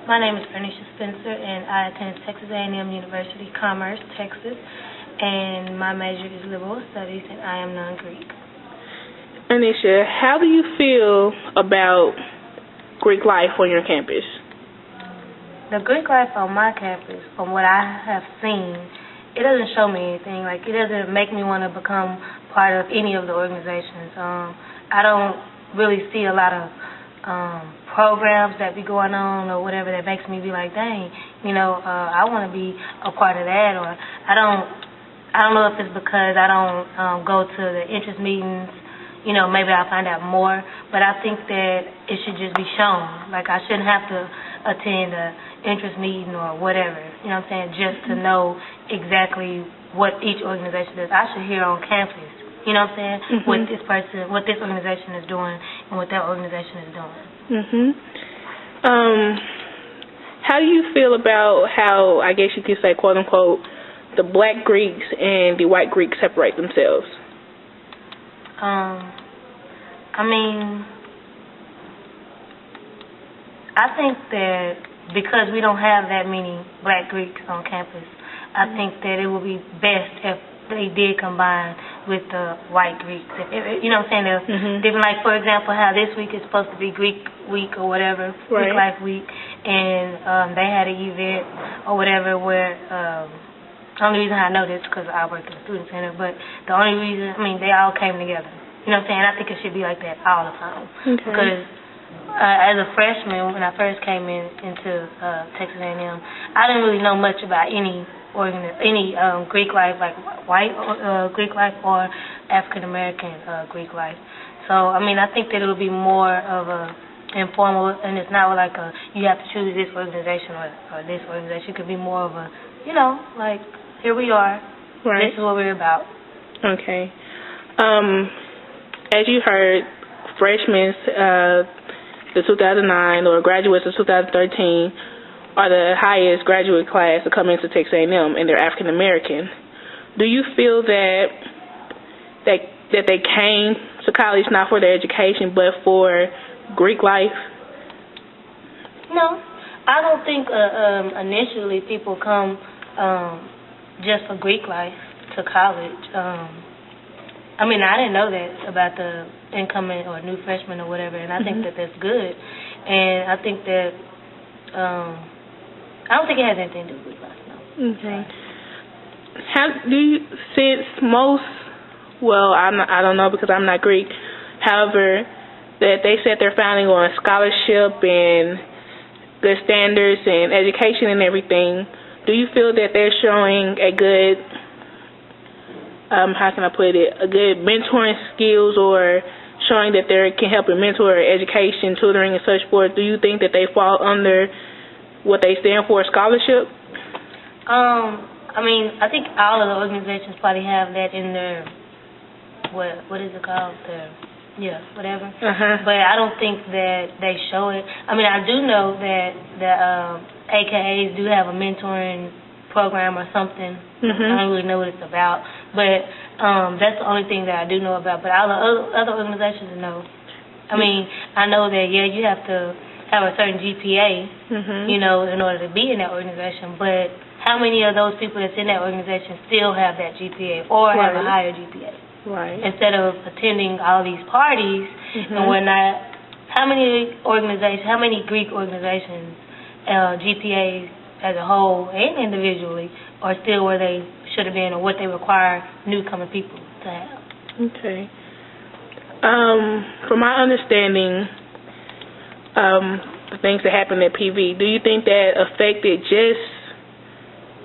My name is Bernicia Spencer, and I attend Texas A&M University, Commerce, Texas, and my major is Liberal Studies, and I am non-Greek. Bernicia, how do you feel about Greek life on your campus? The Greek life on my campus, from what I have seen, it doesn't show me anything. Like, it doesn't make me want to become part of any of the organizations. I don't really see a lot of programs that be going on or whatever that makes me be like, dang, I want to be a part of that. Or I don't know if it's because I don't go to the interest meetings. Maybe I'll find out more. But I think that it should just be shown. Like, I shouldn't have to attend a interest meeting or whatever, just to know exactly what each organization does. I should hear on campus, what this person, what this organization is doing and what that organization is doing. How do you feel about how, I guess you could say, quote unquote, the black Greeks and the white Greeks separate themselves? I think that because we don't have that many black Greeks on campus, I think that it would be best if they did combine with the white Greeks. Different, like, for example, how this week is supposed to be Greek week or whatever, right. Greek Life Week, and they had an event or whatever where, the only reason I know this is because I work at the student center, but the only reason, they all came together. I think it should be like that all the time. Okay. Because as a freshman, when I first came into Texas A&M, I didn't really know much about any Greek life, like white Greek life or African American Greek life. So I think that it would be more of a informal, and it's not like you have to choose this organization or this organization. It could be more of a, like, here we are. Right. This is what we're about. Okay. As you heard, freshmen, the 2009 or graduates of 2013 are the highest graduate class to come into Texas A&M, and they're African American. Do you feel that they came to college not for their education but for Greek life? No, I don't think initially people come just for Greek life to college. I didn't know that about the incoming or new freshmen or whatever, and I think that that's good. And I think that I don't think it has anything to do with Greek life, no. Okay. How do you, since most, well, I don't know because I'm not Greek, however, that they set their founding on scholarship and good standards and education and everything, do you feel that they're showing a good, how can I put it, a good mentoring skills or showing that they can help in mentor education, tutoring, and such forth? Do you think that they fall under what they stand for, scholarship? I think all of the organizations probably have that in their, what is it called? Whatever. But I don't think that they show it. I do know that the AKAs do have a mentoring program or something. I don't really know what it's about. But that's the only thing that I do know about. But all the other organizations, no. I know that, you have to have a certain GPA, in order to be in that organization. But how many of those people that's in that organization still have that GPA or have a higher GPA? Right. Instead of attending all these parties and whatnot, how many Greek organizations, GPAs as a whole and individually, are still where they should have been or what they require newcomer people to have? Okay. From my understanding, the things that happened at PV, do you think that affected just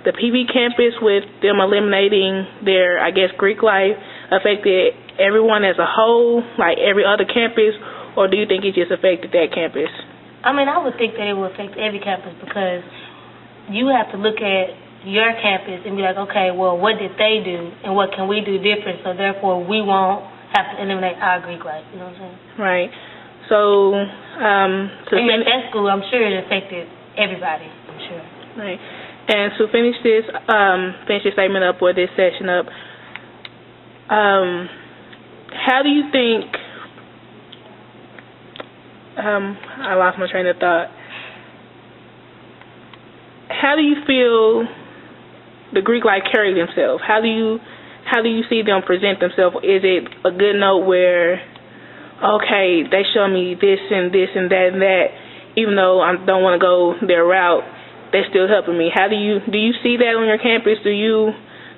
the PV campus with them eliminating their, I guess, Greek life, affected everyone as a whole, like every other campus, or do you think it just affected that campus? I would think that it will affect every campus because you have to look at your campus and be like, okay, well, what did they do and what can we do different so therefore we won't have to eliminate our Greek life, you know what I'm saying? Right. So, at that school, I'm sure it affected everybody, I'm sure. Right. And to finish this statement up or this session up, how do you think, I lost my train of thought. how do you feel the Greek life carry themselves? How do you see them present themselves? Is it a good note where, okay, they show me this and this and that, even though I don't want to go their route, they're still helping me? How do you see that on your campus? Do you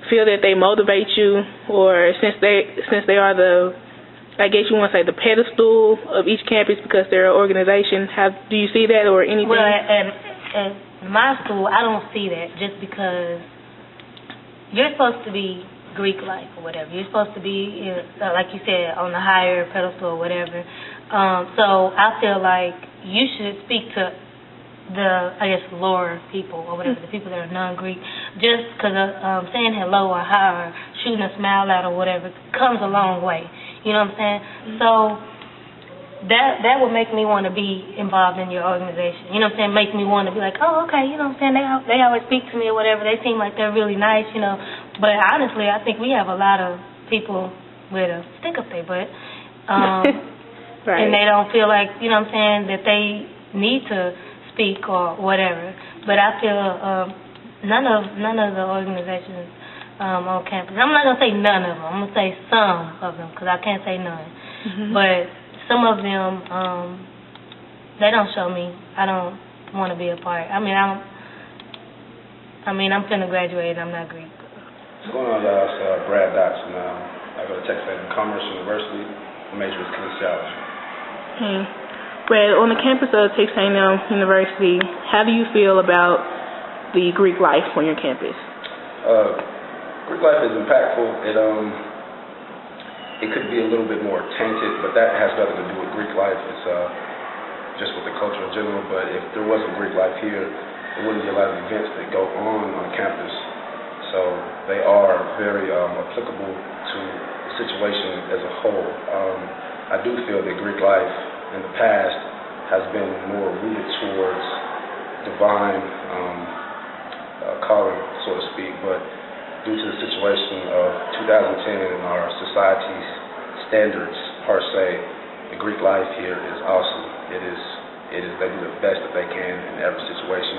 feel that they motivate you, or since they are the, I guess you want to say, the pedestal of each campus because they're an organization, how do you see that or anything? Well, at my school, I don't see that just because you're supposed to be Greek life or whatever. You're supposed to be, like you said, on the higher pedestal or whatever. So I feel like you should speak to the, I guess, lower people or whatever, the people that are non-Greek. Just because saying hello or hi or shooting a smile out or whatever comes a long way. You know what I'm saying? So that would make me want to be involved in your organization. You know what I'm saying? Make me want to be like, oh, okay, you know what I'm saying? They always speak to me or whatever. They seem like they're really nice, you know. But honestly, I think we have a lot of people with a stick up their butt. Right. And they don't feel like, you know what I'm saying, that they need to speak or whatever. But I feel none of the organizations on campus, I'm not going to say none of them. I'm going to say some of them because I can't say none. Mm-hmm. But some of them, they don't show me. I don't want to be a part. I'm finna graduate and I'm not Greek. What's going on, guys? Brad Dotson. I go to Texas A&M Commerce University. My major is kinesiology. Hey. Brad, on the campus of Texas A&M University, how do you feel about the Greek life on your campus? Greek life is impactful. It could be a little bit more tainted, but that has nothing to do with Greek life. It's just with the culture in general. But if there wasn't Greek life here, there wouldn't be a lot of events that go on campus. So they are very applicable to the situation as a whole. I do feel that Greek life in the past has been more rooted towards divine calling, so to speak, but due to the situation of 2010 and our society's standards per se, the Greek life here is awesome. It is they do the best that they can in every situation.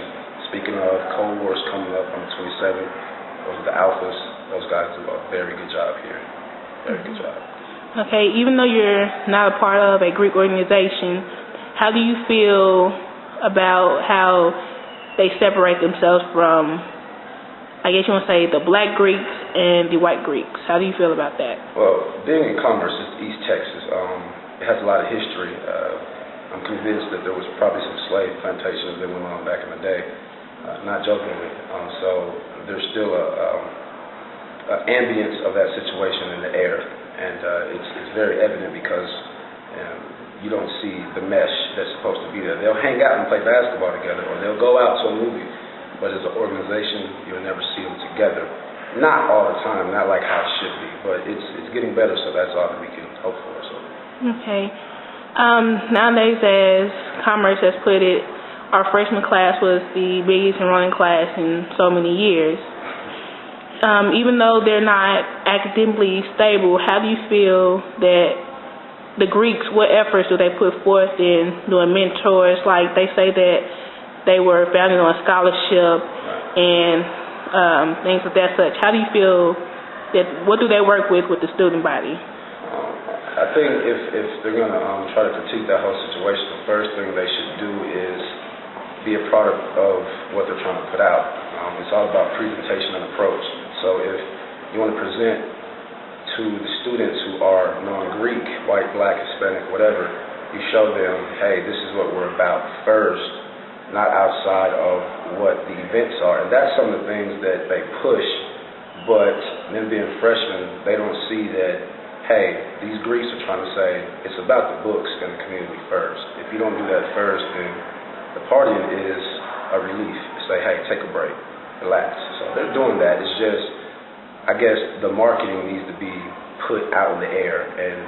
Speaking of Cold War's coming up on the 27th, those are the Alphas. Those guys do a very good job here. Very good job. Okay, even though you're not a part of a Greek organization, how do you feel about how they separate themselves from, I guess you want to say, the black Greeks and the white Greeks? How do you feel about that? Well, being in Commerce, it's East Texas. It has a lot of history. I'm convinced that there was probably some slave plantations that went on back in the day, not jokingly. So there's still a ambience of that situation in the air. And it's very evident because you don't see the mesh that's supposed to be there. They'll hang out and play basketball together, or they'll go out to a movie, but as an organization, you'll never see them together. Not all the time, not like how it should be, but it's getting better, so that's all that we can hope for. So. Okay. Nowadays, as Commerce has put it, our freshman class was the biggest enrolling class in so many years. Even though they're not academically stable, how do you feel that the Greeks, what efforts do they put forth in doing mentors? Like they say that they were founded on scholarship and things of that such. How do you feel that, what do they work with the student body? I think if they're going to try to critique that whole situation, the first thing they should do is be a product of what they're trying to put out. It's all about presentation and approach. So if you want to present to the students who are non-Greek, white, black, Hispanic, whatever, you show them, hey, this is what we're about first, not outside of what the events are. And that's some of the things that they push, but them being freshmen, they don't see that, hey, these Greeks are trying to say it's about the books and the community first. If you don't do that first, then the partying is a relief. Say, hey, take a break. Relax. So they're doing that. It's just, I guess, the marketing needs to be put out in the air, and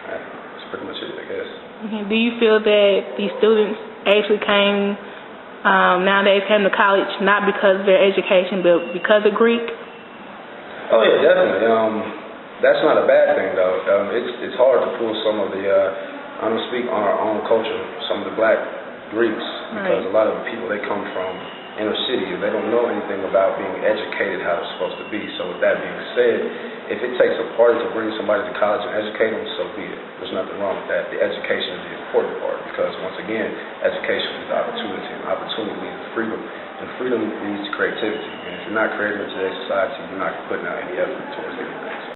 that's pretty much it, I guess. Okay. Do you feel that these students actually came to college not because of their education, but because of Greek? Oh yeah, definitely. That's not a bad thing though. It's hard to pull some of the. I'm gonna speak on our own culture, some of the black Greeks, because a lot of the people they come from inner city, if they don't know anything about being educated how they're supposed to be. So with that being said, if it takes a party to bring somebody to college and educate them, so be it. There's nothing wrong with that. The education is the important part because, once again, education is the opportunity, and opportunity leads to freedom, and freedom leads to creativity. And if you're not creative in today's society, you're not putting out any effort towards anything.